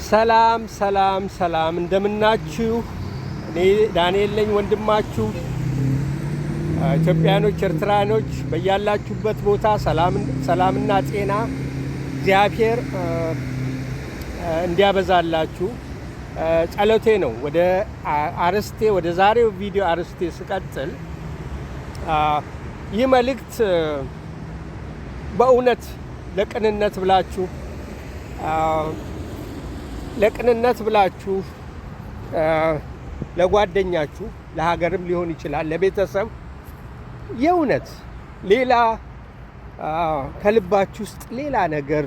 ሰላም ሰላም ሰላም እንደምናችሁ። እኔ ዳንኤል ነኝ ወንድማችሁ። ኢትዮጵያኖች፣ ኤርትራኖች በያላችሁበት ቦታ ሰላምና ጤና እግዚአብሔር እንዲያበዛላችሁ ጸሎቴ ነው። ወደ ዛሬው ቪዲዮ አርስቴ ስቀጥል ይህ መልእክት በእውነት ለቅንነት ብላችሁ ለጓደኛችሁ፣ ለሀገርም ሊሆን ይችላል፣ ለቤተሰብ የእውነት ሌላ ከልባችሁ ውስጥ ሌላ ነገር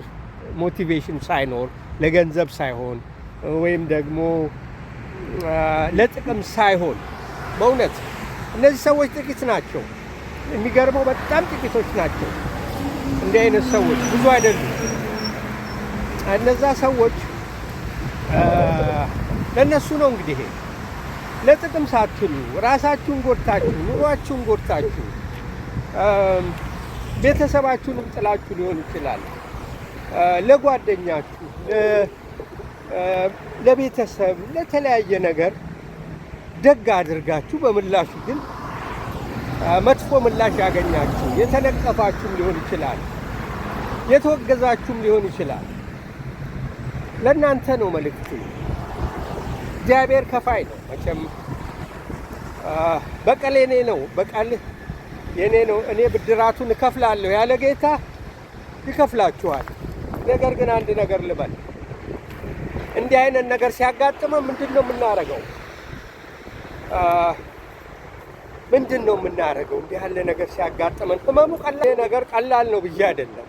ሞቲቬሽን ሳይኖር ለገንዘብ ሳይሆን ወይም ደግሞ ለጥቅም ሳይሆን በእውነት እነዚህ ሰዎች ጥቂት ናቸው። የሚገርመው በጣም ጥቂቶች ናቸው። እንዲህ አይነት ሰዎች ብዙ አይደሉም። እነዛ ሰዎች ለነሱ ነው እንግዲህ ለጥቅም ሳትሉ ራሳችሁን ጎድታችሁ፣ ኑሯችሁን ጎድታችሁ፣ ቤተሰባችሁንም ጥላችሁ ሊሆን ይችላል። ለጓደኛችሁ፣ ለቤተሰብ፣ ለተለያየ ነገር ደግ አድርጋችሁ በምላሹ ግን መጥፎ ምላሽ ያገኛችሁ፣ የተነቀፋችሁም ሊሆን ይችላል፣ የተወገዛችሁም ሊሆን ይችላል። ለእናንተ ነው መልእክቱ። እግዚአብሔር ከፋይ ነው። መቼም በቀል የኔ ነው፣ በቀል የኔ ነው፣ እኔ ብድራቱን እከፍላለሁ ያለ ጌታ ይከፍላችኋል። ነገር ግን አንድ ነገር ልበል፣ እንዲህ አይነት ነገር ሲያጋጥመን ምንድን ነው የምናደርገው? እንዲህ ያለ ነገር ሲያጋጥመን ህመሙ ቀላል ነው ብዬ አይደለም።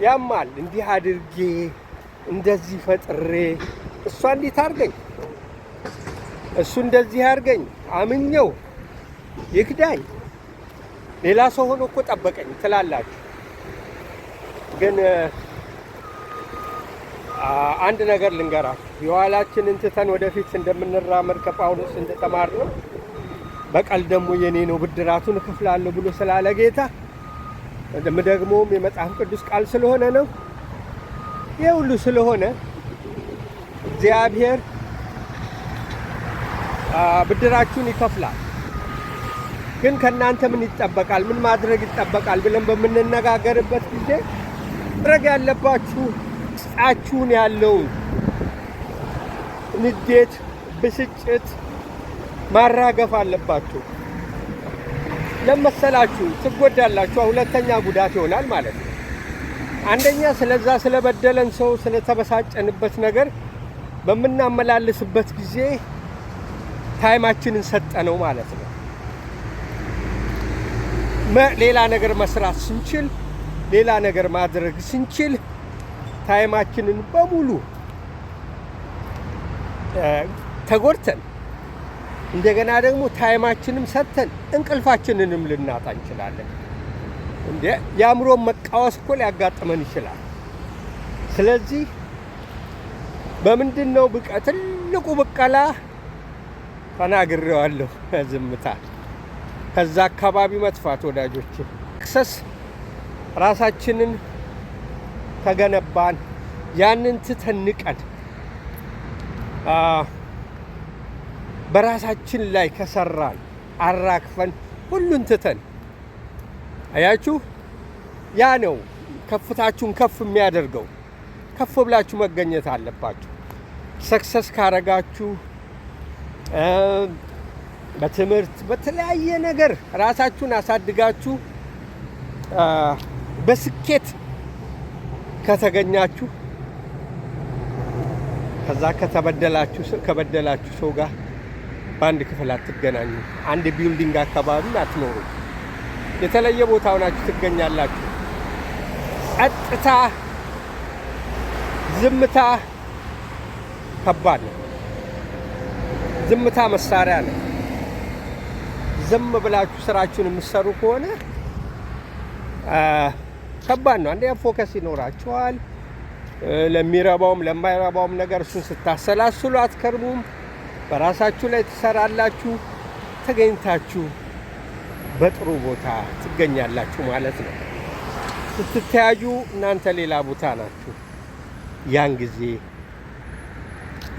ያማል። እንዲህ አድርጌ እንደዚህ ፈጥሬ እሷ እንዲህ ታርገኝ፣ እሱ እንደዚህ አርገኝ፣ አምኘው ይክዳኝ፣ ሌላ ሰው ሆኖ እኮ ጠበቀኝ ትላላችሁ። ግን አንድ ነገር ልንገራችሁ፣ የኋላችንን ትተን ወደፊት እንደምንራመድ ከጳውሎስ እንደተማርነው በቀል ደግሞ የኔ ነው ብድራቱን እከፍላለሁ ብሎ ስላለ ጌታ ደግሞም የመጽሐፍ ቅዱስ ቃል ስለሆነ ነው። ይህ ሁሉ ስለሆነ እግዚአብሔር ብድራችሁን ይከፍላል። ግን ከእናንተ ምን ይጠበቃል፣ ምን ማድረግ ይጠበቃል ብለን በምንነጋገርበት ጊዜ ማድረግ ያለባችሁ ውስጣችሁን ያለውን ንዴት፣ ብስጭት ማራገፍ አለባችሁ። ለመሰላችሁ ትጎዳላችሁ። ሁለተኛ ጉዳት ይሆናል ማለት ነው። አንደኛ ስለዛ ስለበደለን ሰው ስለተበሳጨንበት ነገር በምናመላልስበት ጊዜ ታይማችንን ሰጠነው ማለት ነው። ሌላ ነገር መስራት ስንችል፣ ሌላ ነገር ማድረግ ስንችል ታይማችንን በሙሉ ተጎድተን እንደገና ደግሞ ታይማችንም ሰጥተን እንቅልፋችንንም ልናጣ እንችላለን። የአእምሮ መቃወስ እኮ ሊያጋጥመን ይችላል። ስለዚህ በምንድን ነው ትልቁ ብቀላ? ተናግሬዋለሁ፣ ዝምታ። ከዛ አካባቢ መጥፋት። ወዳጆች ክሰስ ራሳችንን ተገነባን፣ ያንን ትተንቀን በራሳችን ላይ ከሰራን አራክፈን ሁሉን ትተን፣ አያችሁ፣ ያ ነው ከፍታችሁን ከፍ የሚያደርገው። ከፍ ብላችሁ መገኘት አለባችሁ። ሰክሰስ ካረጋችሁ በትምህርት በተለያየ ነገር ራሳችሁን አሳድጋችሁ በስኬት ከተገኛችሁ ከዛ ከበደላችሁ ሰው ጋር በአንድ ክፍል አትገናኙ። አንድ ቢልዲንግ አካባቢ አትኖሩ። የተለየ ቦታ ሆናችሁ ትገኛላችሁ። ጸጥታ፣ ዝምታ ከባድ ነው። ዝምታ መሳሪያ ነው። ዝም ብላችሁ ስራችሁን የምትሰሩ ከሆነ ከባድ ነው። አንደኛ ፎከስ ይኖራችኋል። ለሚረባውም ለማይረባውም ነገር እሱን ስታሰላስሉ አትከርሙም። በራሳችሁ ላይ ትሰራላችሁ። ተገኝታችሁ በጥሩ ቦታ ትገኛላችሁ ማለት ነው። ስትተያዩ እናንተ ሌላ ቦታ ናችሁ። ያን ጊዜ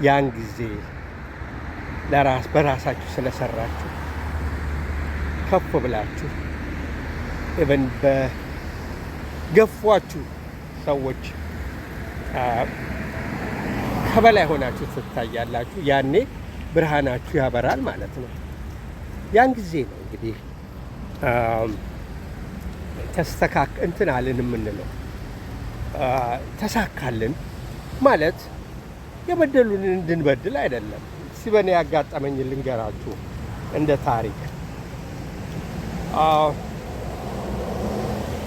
ያን ጊዜ በራሳችሁ ስለሰራችሁ ከፍ ብላችሁ ኢቨን በገፏችሁ ሰዎች ከበላይ ሆናችሁ ትታያላችሁ። ያኔ ብርሃናችሁ ያበራል ማለት ነው። ያን ጊዜ ነው እንግዲህ እንትን አልን የምንለው ተሳካልን ማለት የበደሉንን እንድንበድል አይደለም። በእኔ ያጋጠመኝ ልንገራችሁ እንደ ታሪክ።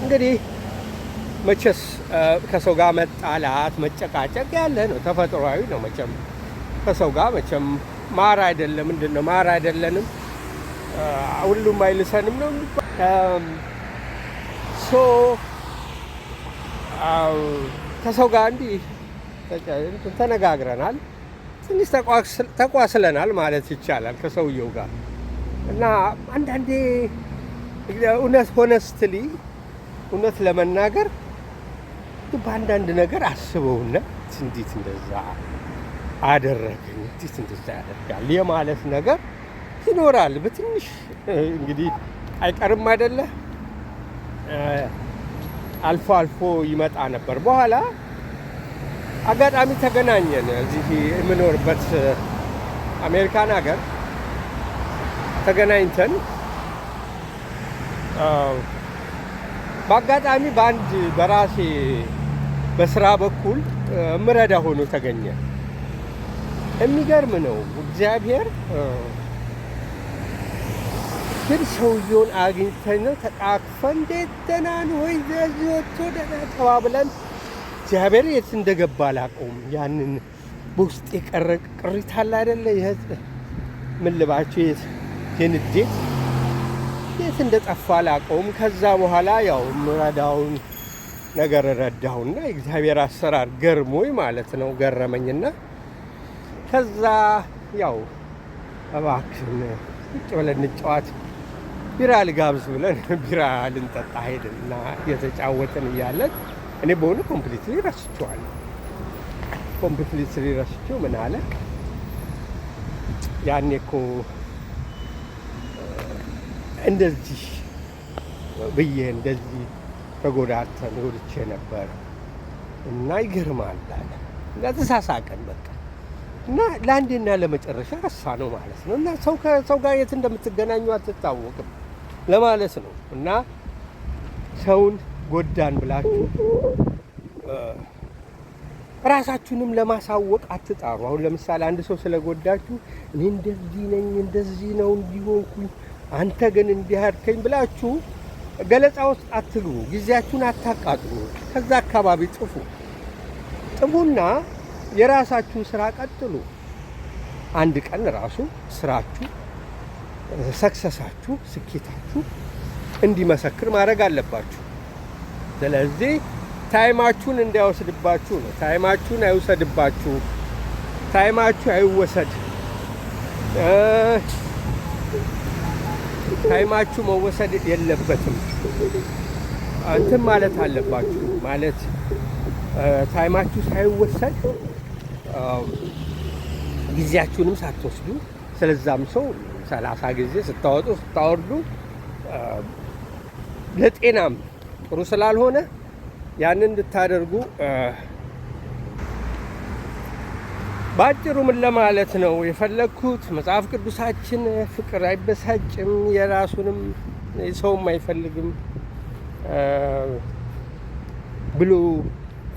እንግዲህ መቼስ ከሰው ጋር መጣላት መጨቃጨቅ ያለ ነው፣ ተፈጥሯዊ ነው። መቼም ከሰው ጋር መቼም ማር አይደለም፣ ምንድን ነው ማር አይደለንም፣ ሁሉም አይልሰንም ነው። ከሰው ጋር እንዲህ ተነጋግረናል፣ ትንሽ ተቋስለናል ማለት ይቻላል ከሰውየው ጋር እና አንዳንዴ እውነት ለመናገር በአንዳንድ ነገር አስበውና እንዴት እንደዛ አደረገኝ፣ እንዴት እንደዛ ያደርጋል የማለት ነገር ይኖራል። በትንሽ እንግዲህ አይቀርም አይደለ? አልፎ አልፎ ይመጣ ነበር። በኋላ አጋጣሚ ተገናኘን። እዚህ የምኖርበት አሜሪካን ሀገር ተገናኝተን በአጋጣሚ በራሴ በስራ በኩል ምረዳ ሆኖ ተገኘ። የሚገርም ነው እግዚአብሔር። ግን ሰውየውን አግኝተን ተቃቅፈን እንዴት ደህና ነህ ወይ ዘዚህ ወጥቶ ደህና ተባብለን እግዚአብሔር የት እንደገባ አላውቀውም። ያንን በውስጥ የቀረ ቅሪት አለ አይደለ? ምን ልባችሁ የንዴት የት እንደጠፋ አላውቀውም። ከዛ በኋላ ያው ምረዳውን ነገር ረዳሁና የእግዚአብሔር አሰራር ገርሞኝ ማለት ነው ገረመኝና ከዛ ያው እባክህን ቁጭ ብለን እንጫወት ቢራ ልጋብዝ ብለን ቢራ ልንጠጣ ሄድንና እየተጫወትን እያለን እኔ በሆነ ኮምፕሊትሊ ረስቼው ምን አለ ያኔ እኮ እንደዚህ ብዬ እንደዚህ ተጎዳተን ወድቼ ነበር እና ይገርማል አለ። ተሳሳቀን በቃ እና ለአንዴና ለመጨረሻ ረሳ ነው ማለት ነው። እና ሰው ከሰው ጋር የት እንደምትገናኙ አትታወቅም ለማለት ነው። እና ሰውን ጎዳን ብላችሁ ራሳችሁንም ለማሳወቅ አትጣሩ። አሁን ለምሳሌ አንድ ሰው ስለጎዳችሁ እኔ እንደዚህ ነኝ እንደዚህ ነው እንዲሆንኩኝ አንተ ግን እንዲህ አድርገኝ ብላችሁ ገለጻ ውስጥ አትግቡ። ጊዜያችሁን አታቃጥሉ። ከዛ አካባቢ ጥፉና የራሳችሁን ስራ ቀጥሉ። አንድ ቀን ራሱ ስራችሁ ሰክሰሳችሁ ስኬታችሁ እንዲመሰክር ማድረግ አለባችሁ። ስለዚህ ታይማችሁን እንዳይወስድባችሁ ነው። ታይማችሁን አይውሰድባችሁ። ታይማችሁ አይወሰድ። ታይማችሁ መወሰድ የለበትም። እንትን ማለት አለባችሁ ማለት ታይማችሁ ሳይወሰድ ጊዜያችሁንም ሳትወስዱ ስለዛም ሰው 30 ጊዜ ስታወጡ ስታወርዱ ለጤናም ጥሩ ስላልሆነ ያንን እንድታደርጉ ባጭሩ ምን ለማለት ነው የፈለግኩት፣ መጽሐፍ ቅዱሳችን ፍቅር አይበሳጭም፣ የራሱንም ሰውም አይፈልግም ብሎ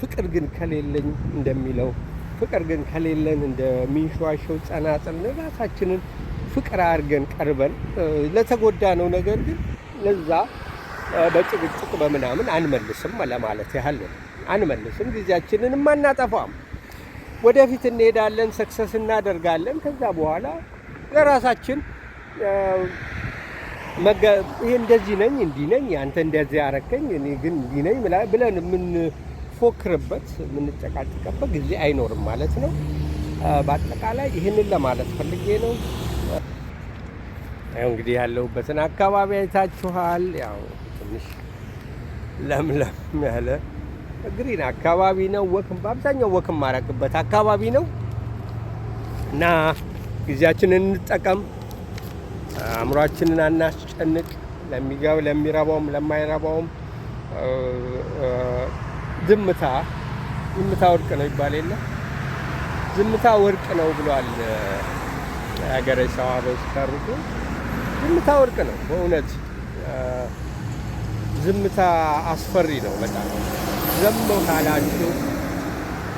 ፍቅር ግን ከሌለኝ እንደሚለው ፍቅር ግን ከሌለን እንደሚንሸዋሸው ጸናጽል ራሳችንን ፍቅር አድርገን ቀርበን ለተጎዳነው ነገር ግን ለዛ በጭቅጭቅ በምናምን አንመልስም ለማለት ያህል ነው። አንመልስም፣ ጊዜያችንንም አናጠፋም። ወደፊት እንሄዳለን፣ ሰክሰስ እናደርጋለን። ከዛ በኋላ ለራሳችን ይሄ እንደዚህ ነኝ እንዲህ ነኝ አንተ እንደዚህ አረከኝ እኔ ግን እንዲህ ነኝ ብለን የምንፎክርበት የምንጨቃጨቅበት ጊዜ አይኖርም ማለት ነው። በአጠቃላይ ይህንን ለማለት ፈልጌ ነው። ያው እንግዲህ ያለሁበትን አካባቢ አይታችኋል። ያው ትንሽ ለምለም ያለ ግሪን አካባቢ ነው። በአብዛኛው ወክ የማደርግበት አካባቢ ነው። እና ጊዜያችንን እንጠቀም፣ አእምሯችንን አናስጨንቅ። ለሚረባውም ለማይረባውም ዝምታ ወርቅ ነው ይባል የለ? ዝምታ ወርቅ ነው ብሏል የሀገሬ ሰው አበው ሲተርቱ። ዝምታ ወርቅ ነው በእውነት። ዝምታ አስፈሪ ነው በጣም። ዝም ካላችሁ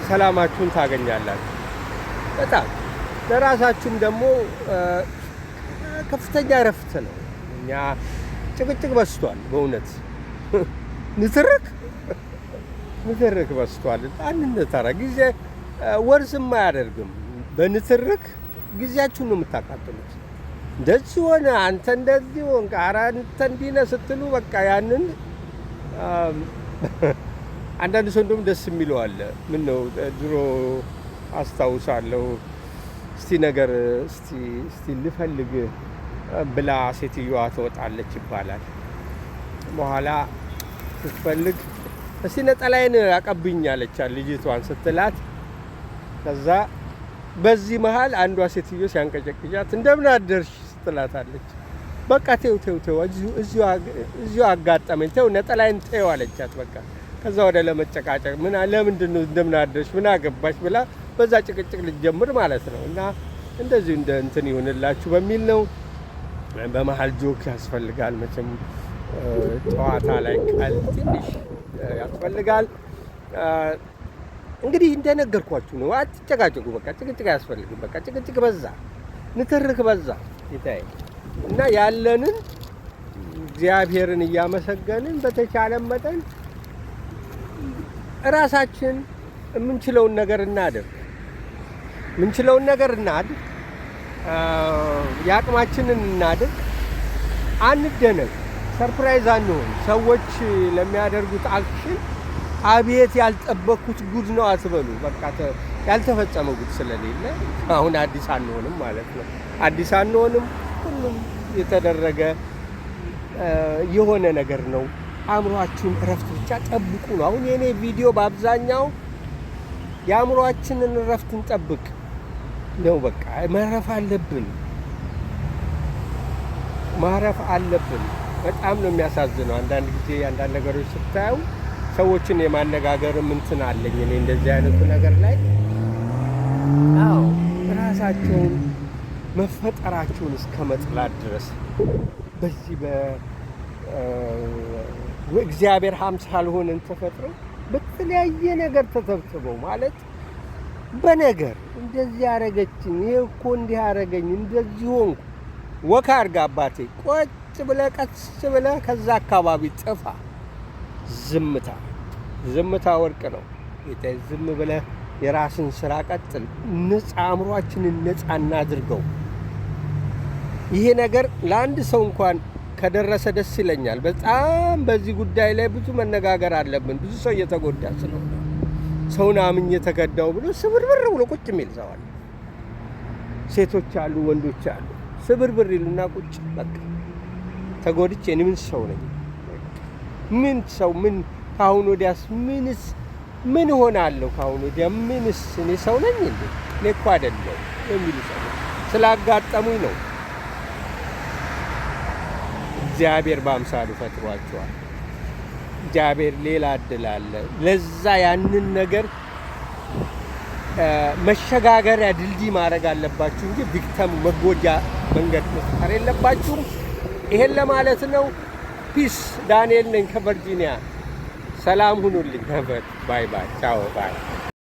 ሰላማችሁን ታገኛላችሁ። በጣም ለራሳችሁም ደግሞ ከፍተኛ እረፍት ነው። እኛ ጭቅጭቅ በስቷል በእውነት ንትርክ በስቷል። አንነታራ ጊዜ ወርዝም አያደርግም። በንትርክ ጊዜያችሁን ነው የምታቃጥሉት። እንደዚህ ሆነ፣ አንተ እንደዚህ ሆንክ፣ ኧረ አንተ እንዲህ ነህ ስትሉ በቃ ያንን አንዳንድ ሰው እንደውም ደስ የሚለው አለ። ምን ነው ድሮ አስታውሳለሁ እስቲ ልፈልግ ብላ ሴትዮዋ ትወጣለች ይባላል። በኋላ ስትፈልግ እስቲ ነጠላዬን አቀብኝ አለቻት ልጅቷን ስትላት፣ ከዛ በዚህ መሃል አንዷ ሴትዮ ሲያንቀጨቅጫት እንደምን አደርሽ ስትላታለች። በቃ ተው እዚሁ አጋጠመኝ፣ ተው ነጠላዬን ተው አለቻት። በቃ ከዛ ወደ ለመጨቃጨቅ ለምንድን ነው እንደምን አደርሽ ምን አገባሽ ብላ በዛ ጭቅጭቅ ልትጀምር ማለት ነው። እና እንደዚሁ እንደ እንትን ይሆንላችሁ በሚል ነው። በመሀል ጆክ ያስፈልጋል መቼም ጨዋታ ላይ ቃል ትንሽ ያስፈልጋል። እንግዲህ እንደነገርኳችሁ ነው። አትጨቃጨቁ። በቃ ጭቅጭቅ አያስፈልግም። በቃ ጭቅጭቅ በዛ፣ ንትርክ በዛ ይታይ እና ያለንን እግዚአብሔርን እያመሰገንን በተቻለ መጠን ራሳችን የምንችለውን ነገር እናድርግ። የአቅማችንን እናድርግ። አንደነቅ፣ ሰርፕራይዝ አንሆን። ሰዎች ለሚያደርጉት አክሽን አቤት ያልጠበቅኩት ጉድ ነው አትበሉ። በቃ ያልተፈጸመ ጉድ ስለሌለ አሁን አዲስ አንሆንም ማለት ነው። አዲስ አንሆንም። ሁሉም የተደረገ የሆነ ነገር ነው። አእምሯችሁን እረፍት ብቻ ጠብቁ ነው። አሁን የኔ ቪዲዮ በአብዛኛው የአእምሯችንን እረፍት እንጠብቅ ነው። በቃ ማረፍ አለብን። በጣም ነው የሚያሳዝነው። አንዳንድ ጊዜ አንዳንድ ነገሮች ስታዩ ሰዎችን የማነጋገርም እንትን አለኝ እኔ እንደዚህ አይነቱ ነገር ላይ። አዎ ራሳቸውን መፈጠራቸውን እስከ መጥላት ድረስ በዚህ በእግዚአብሔር አምሳል ሆነን ተፈጥረው በተለያየ ነገር ተተብትበው ማለት በነገር እንደዚህ ያረገችኝ፣ ይሄ እኮ እንዲህ ያረገኝ፣ እንደዚህ ሆንኩ። ወካ አድርጋ አባቴ ቆጭ ብለህ ቀስ ብለህ ከዛ አካባቢ ጥፋ። ዝምታ ወርቅ ነው። ዝም ብለህ የራስን ስራ ቀጥል። ነፃ አእምሯችንን ነፃ እናድርገው። ይሄ ነገር ለአንድ ሰው እንኳን ከደረሰ ደስ ይለኛል። በጣም በዚህ ጉዳይ ላይ ብዙ መነጋገር አለብን። ብዙ ሰው እየተጎዳ ስለሆነ ሰውን አምኜ ተከዳው ብሎ ስብርብር ብሎ ቁጭ የሚል ሰው አለ። ሴቶች አሉ፣ ወንዶች አሉ። ስብርብር ይሉና ቁጭ በቃ ተጎድቼ እኔ ምን ሰው ነኝ? ምን ካሁን ወዲያስ ምን ሆናለሁ? ካሁን ወዲያ ምንስ እኔ ሰው ነኝ እንዴ? እኔ እኮ አይደለም የሚሉ ሰዎች ስላጋጠሙኝ ነው። እግዚአብሔር በአምሳሉ ፈጥሯቸዋል። እግዚአብሔር ሌላ እድል አለ። ለዛ ያንን ነገር መሸጋገሪያ ድልድይ ማድረግ አለባችሁ እንጂ ቪክተም መጎጃ መንገድ መፍጠር የለባችሁም። ይሄን ለማለት ነው። ፒስ። ዳንኤል ነኝ ከቨርጂኒያ። ሰላም ሁኑልኝ። ባይ ባይ። ቻው ባይ